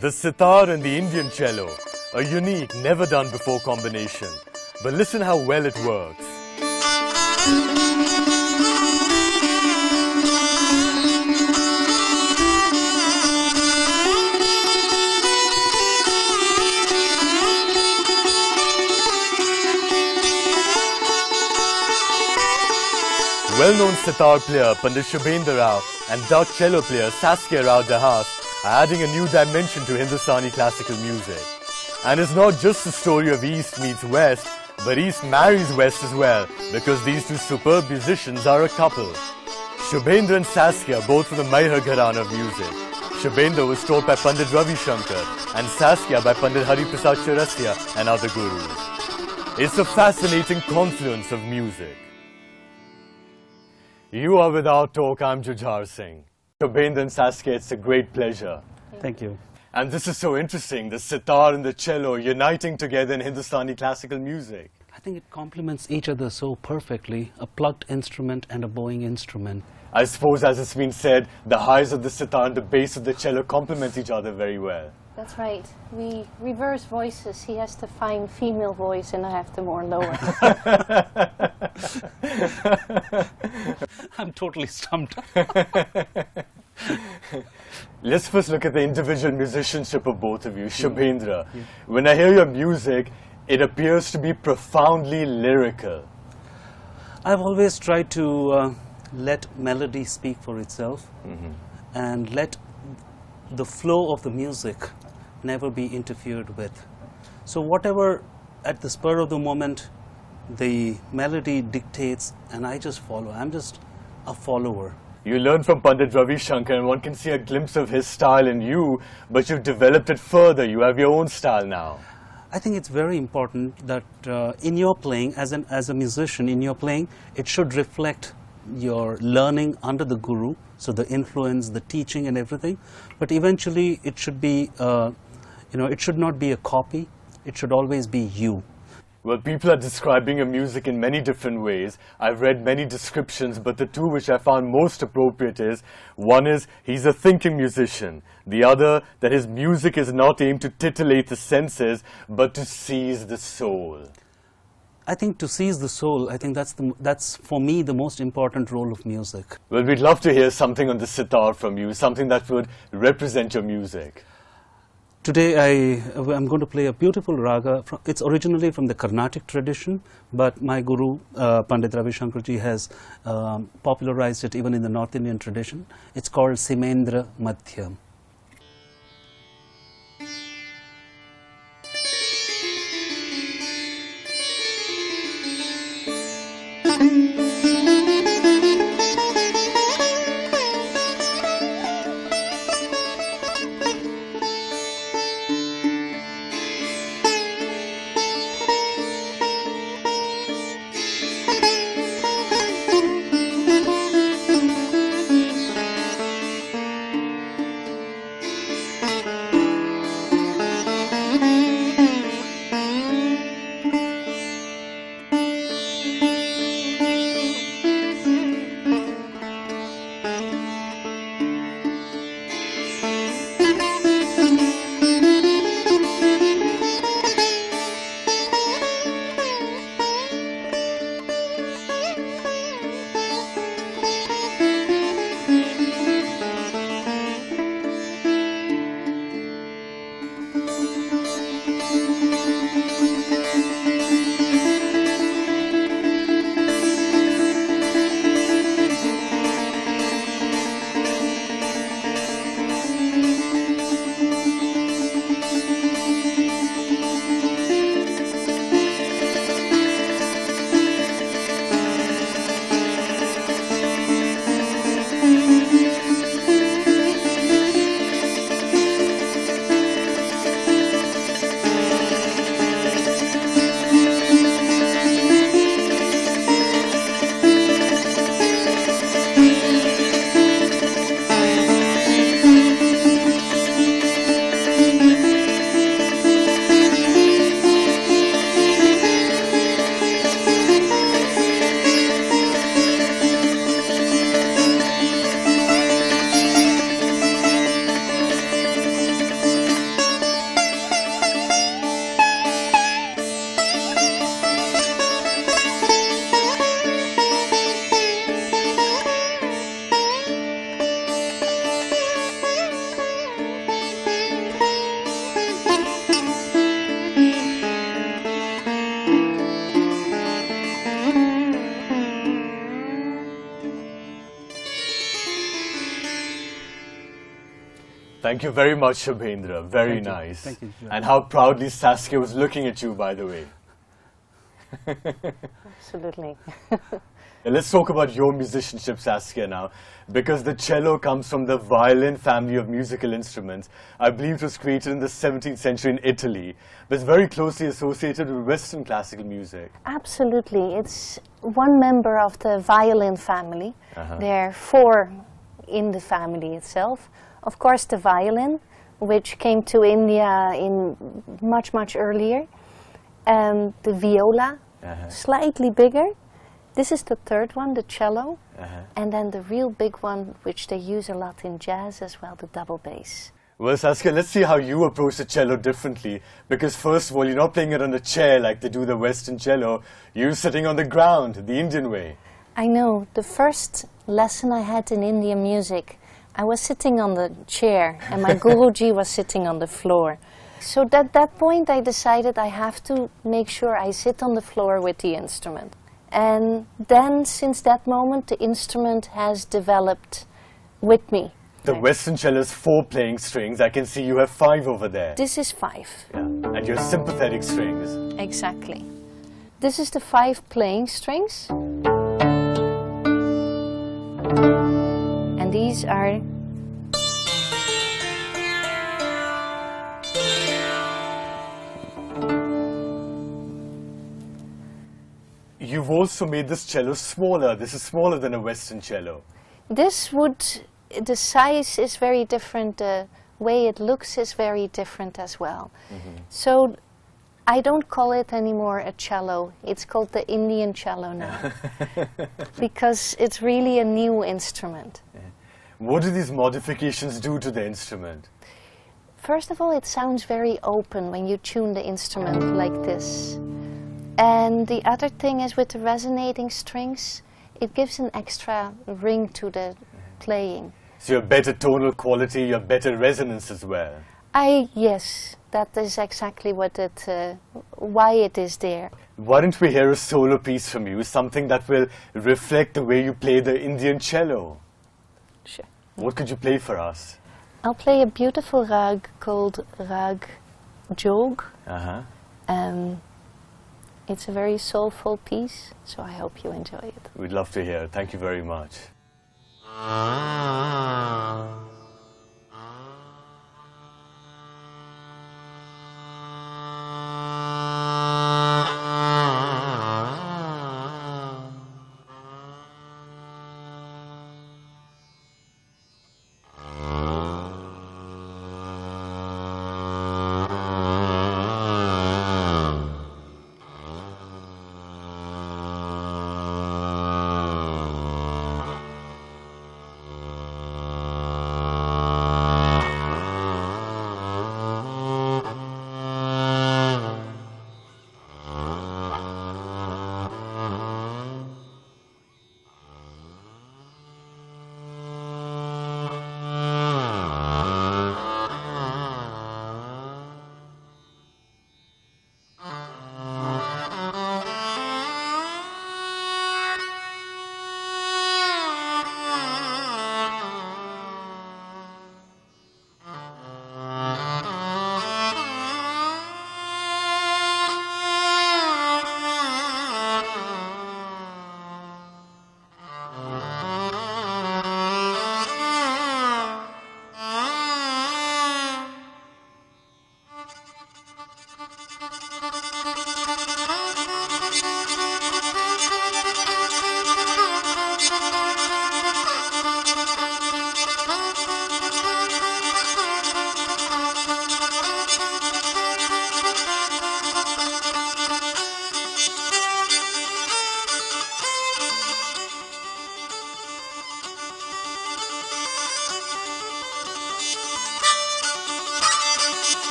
The sitar and the Indian cello, a unique, never-done-before combination. But listen how well it works. Well-known sitar player Pandit Shubhendra Rao and Dutch cello player Saskia Rao de Haas are adding a new dimension to Hindustani classical music. And it's not just the story of East meets West, but East marries West as well, because these two superb musicians are a couple. Shubhendra and Saskia, both from the Maihar Gharana of music. Shubhendra was taught by Pandit Ravi Shankar and Saskia by Pandit Hari Prasad Chaurasia and other gurus. It's a fascinating confluence of music. You are Without Talk, I'm Jujhar Singh. Shubhendra and Saskia, it's a great pleasure. Thank you. And this is so interesting, the sitar and the cello uniting together in Hindustani classical music. I think it complements each other so perfectly, a plucked instrument and a bowing instrument. I suppose, as it's been said, the highs of the sitar and the bass of the cello complement each other very well. That's right. We reverse voices. He has the fine female voice and I have the more lower. I'm totally stumped. Let's first look at the individual musicianship of both of you. Shubhendra, when I hear your music, it appears to be profoundly lyrical. I've always tried to let melody speak for itself and let the flow of the music never be interfered with. So whatever at the spur of the moment the melody dictates, and I just follow. I'm just a follower. You learn from Pandit Ravi Shankar and one can see a glimpse of his style in you, but you've developed it further. You have your own style now. I think it's very important that in your playing, as a musician, in your playing, it should reflect your learning under the guru, so the influence, the teaching and everything. But eventually it should be, it should not be a copy. It should always be you. Well, people are describing your music in many different ways. I've read many descriptions, but the two which I found most appropriate is, one is, he's a thinking musician. The other, that his music is not aimed to titillate the senses, but to seize the soul. I think to seize the soul, I think that's for me the most important role of music. Well, we'd love to hear something on the sitar from you, something that would represent your music. Today I'm going to play a beautiful raga. It's originally from the Carnatic tradition, but my guru Pandit Ravi Shankar ji has popularized it even in the North Indian tradition. It's called Simendra Madhyam. Thank you very much, Shubhendra. Very Thank you. nice. Thank you. And how proudly Saskia was looking at you, by the way. Absolutely. Let's talk about your musicianship, Saskia, now. Because the cello comes from the violin family of musical instruments. I believe it was created in the 17th century in Italy, but it's very closely associated with Western classical music. Absolutely. It's one member of the violin family. There are 4 in the family itself. Of course, the violin, which came to India in much, much earlier. The viola, slightly bigger. This is the 3rd one, the cello. And then the real big one, which they use a lot in jazz as well, the double bass. Well, Saskia, let's see how you approach the cello differently. Because first of all, you're not playing it on a chair like they do the Western cello. You're sitting on the ground, the Indian way. I know. The first lesson I had in Indian music, I was sitting on the chair and my Guruji was sitting on the floor. So at that point I decided I have to make sure I sit on the floor with the instrument. And then since that moment the instrument has developed with me. The Western cello is 4 playing strings. I can see you have 5 over there. This is 5. Yeah. And your sympathetic strings. Exactly. This is the 5 playing strings. And these are You've also made this cello smaller. This is smaller than a Western cello. the size is very different, the way it looks is very different as well. So I don't call it anymore a cello, it's called the Indian cello now. Because it's really a new instrument. What do these modifications do to the instrument? First of all, it sounds very open when you tune the instrument like this. And the other thing is with the resonating strings, it gives an extra ring to the playing. So you have better tonal quality, you have better resonance as well. Yes, that is exactly what why it is there. Why don't we hear a solo piece from you, something that will reflect the way you play the Indian cello? Sure. What could you play for us? I'll play a beautiful rag called Rag Jog. It's a very soulful piece, so I hope you enjoy it. We'd love to hear. Thank you very much.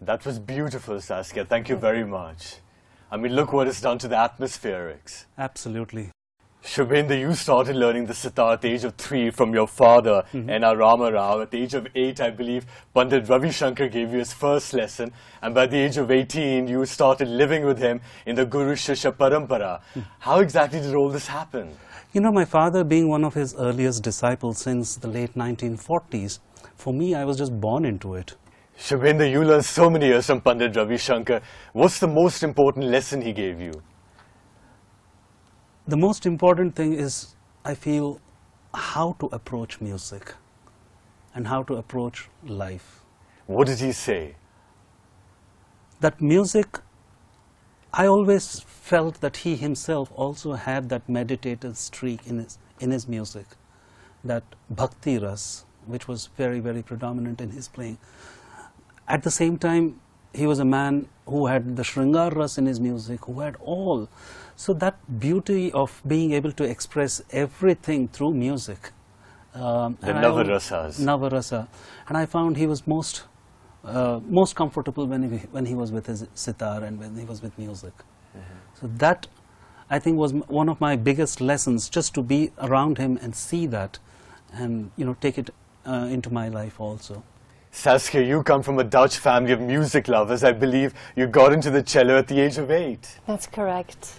That was beautiful, Saskia. Thank you very much. I mean, look what it's done to the atmospherics. Absolutely. Shubhendra, you started learning the sitar at the age of 3 from your father, N.R. Rama Rao. At the age of 8, I believe, Pandit Ravi Shankar gave you his first lesson. And by the age of 18, you started living with him in the Guru Shishya Parampara. How exactly did all this happen? You know, my father being one of his earliest disciples since the late 1940s, for me, I was just born into it. Shubhendra, you learned so many years from Pandit Ravi Shankar. What's the most important lesson he gave you? The most important thing is, I feel, how to approach music and how to approach life. What did he say? That music, I always felt that he himself also had that meditative streak in his music, that bhakti ras, which was very, very predominant in his playing. At the same time, he was a man who had the Shringar ras in his music, who had all. So that beauty of being able to express everything through music. The Navarasas. Navarasa. And I found he was most comfortable when he was with his sitar and when he was with music. So that, I think, was one of my biggest lessons, just to be around him and see that and, you know, take it into my life also. Saskia, you come from a Dutch family of music lovers. I believe you got into the cello at the age of 8. That's correct.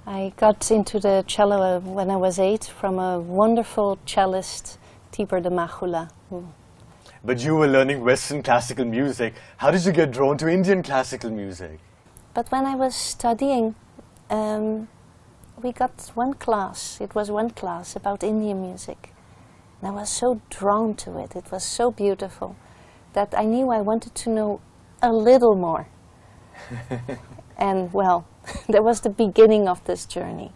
I got into the cello when I was 8 from a wonderful cellist, Tibor de Magula. But you were learning Western classical music. How did you get drawn to Indian classical music? But when I was studying, we got one class. It was one class about Indian music. And I was so drawn to it. It was so beautiful that I knew I wanted to know a little more. And, well, that was the beginning of this journey.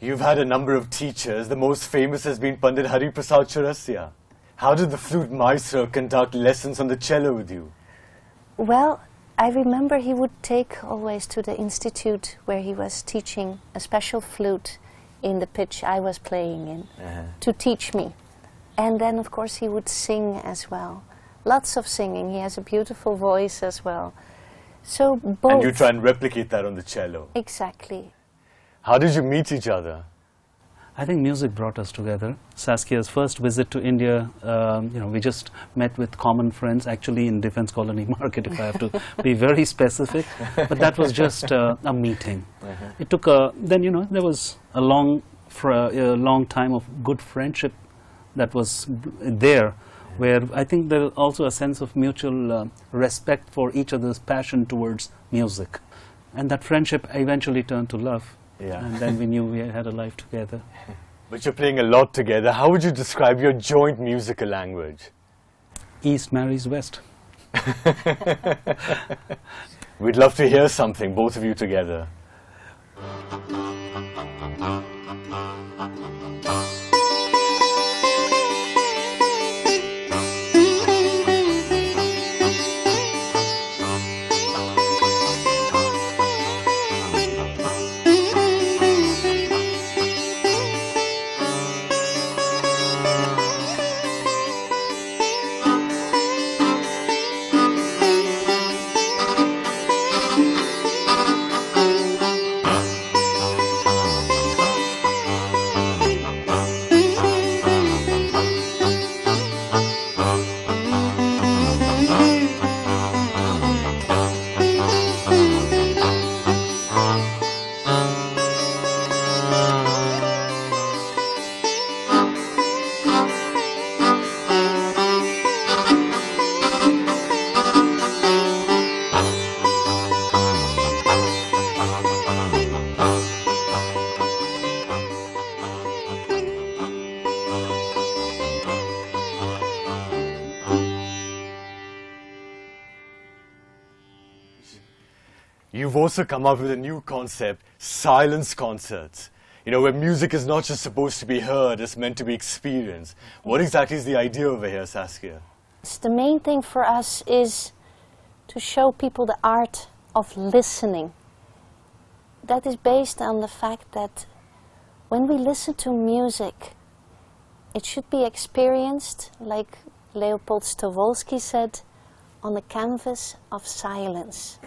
You've had a number of teachers. The most famous has been Pandit Hari Prasad Chaurasia. How did the flute maestro conduct lessons on the cello with you? Well, I remember he would take always to the institute where he was teaching a special flute in the pitch I was playing in to teach me. And then, of course, he would sing as well. Lots of singing. He has a beautiful voice as well. So both. And you try and replicate that on the cello. Exactly. How did you meet each other? I think music brought us together. Saskia's first visit to India, you know, we just met with common friends, actually in Defence Colony Market, if I have to be very specific. But that was just a meeting. It took then, you know, there was a long time of good friendship that was there, where I think there was also a sense of mutual respect for each other's passion towards music. And that friendship eventually turned to love. Yeah. And then we knew we had a life together. But you're playing a lot together. How would you describe your joint musical language? East marries West. We'd love to hear something, both of you together. You've also come up with a new concept, silence concerts. You know, where music is not just supposed to be heard, it's meant to be experienced. What exactly is the idea over here, Saskia? The main thing for us is to show people the art of listening. That is based on the fact that when we listen to music, it should be experienced, like Leopold Stowolski said, on a canvas of silence.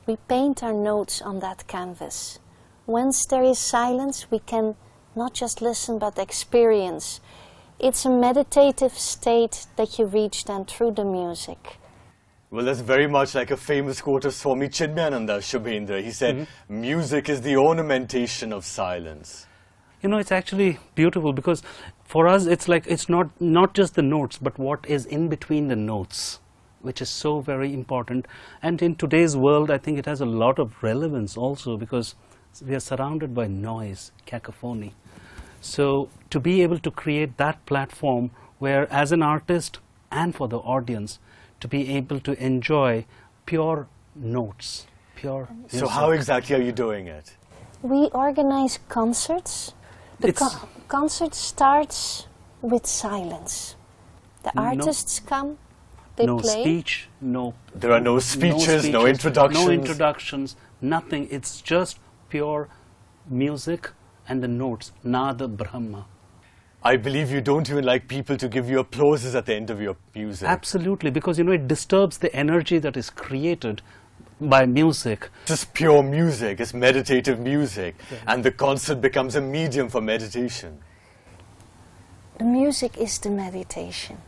We paint our notes on that canvas. Once there is silence, we can not just listen but experience. It's a meditative state that you reach then through the music. Well, that's very much like a famous quote of Swami Chinmayananda, Shubhendra. He said, music is the ornamentation of silence. You know, it's actually beautiful because for us it's like it's not just the notes but what is in between the notes, which is so very important. And in today's world, I think it has a lot of relevance also because we are surrounded by noise, cacophony. So to be able to create that platform where as an artist and for the audience to be able to enjoy pure notes, pure music. So how exactly are you doing it? We organize concerts. The concert starts with silence. The artists come, they no play. speech, no... There are no speeches, no introductions. No introductions, nothing. It's just pure music and the notes, Nada Brahma. I believe you don't even like people to give you applauses at the end of your music. Absolutely, because you know it disturbs the energy that is created by music. It's pure music, it's meditative music, and the concert becomes a medium for meditation. The music is the meditation.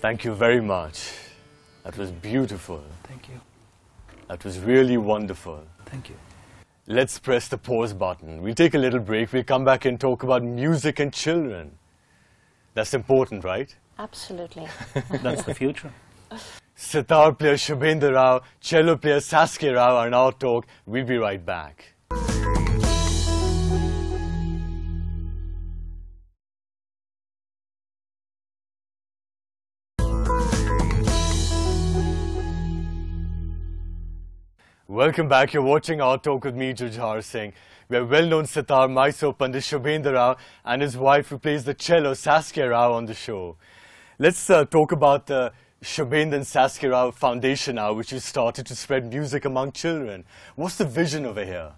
Thank you very much. That was beautiful. Thank you. That was really wonderful. Thank you. Let's press the pause button. We'll take a little break. We'll come back and talk about music and children. That's important, right? Absolutely. That's the future. Sitar player Shubhendra Rao, cello player Saskia Rao are now talk. We'll be right back. Welcome back. You're watching Our Talk with me, Jujhar Singh. We have well-known sitar Mysore Pandit Shubhendra Rao and his wife who plays the cello, Saskia Rao, on the show. Let's talk about the Shubhendra and Saskia Rao Foundation now, which is started to spread music among children. What's the vision over here?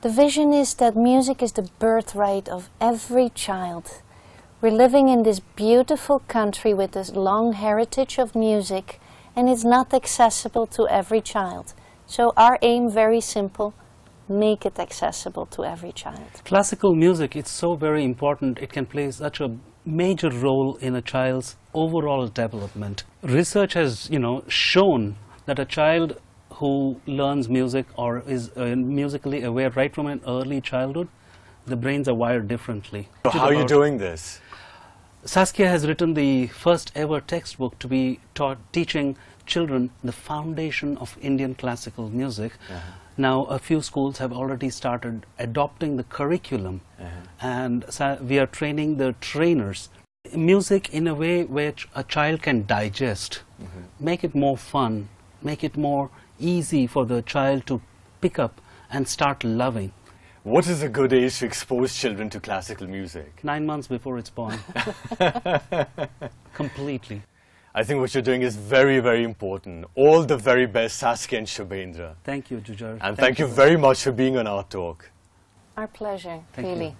The vision is that music is the birthright of every child. We're living in this beautiful country with this long heritage of music, and it's not accessible to every child. So our aim, very simple, make it accessible to every child. Classical music, it's so very important. It can play such a major role in a child's overall development. Research has, shown that a child who learns music or is musically aware right from an early childhood, the brains are wired differently. So how are you doing this? Saskia has written the first ever textbook to be teaching children the foundation of Indian classical music. Now a few schools have already started adopting the curriculum, and we are training the trainers. Music in a way which a child can digest, make it more fun, make it more easy for the child to pick up and start loving. What is a good age to expose children to classical music? 9 months before it's born. Completely. I think what you're doing is very, very important. All the very best, Saskia and Shubhendra. Thank you, Jujhar. And thank you very much for being on Our Talk. Our pleasure, Thank really. you.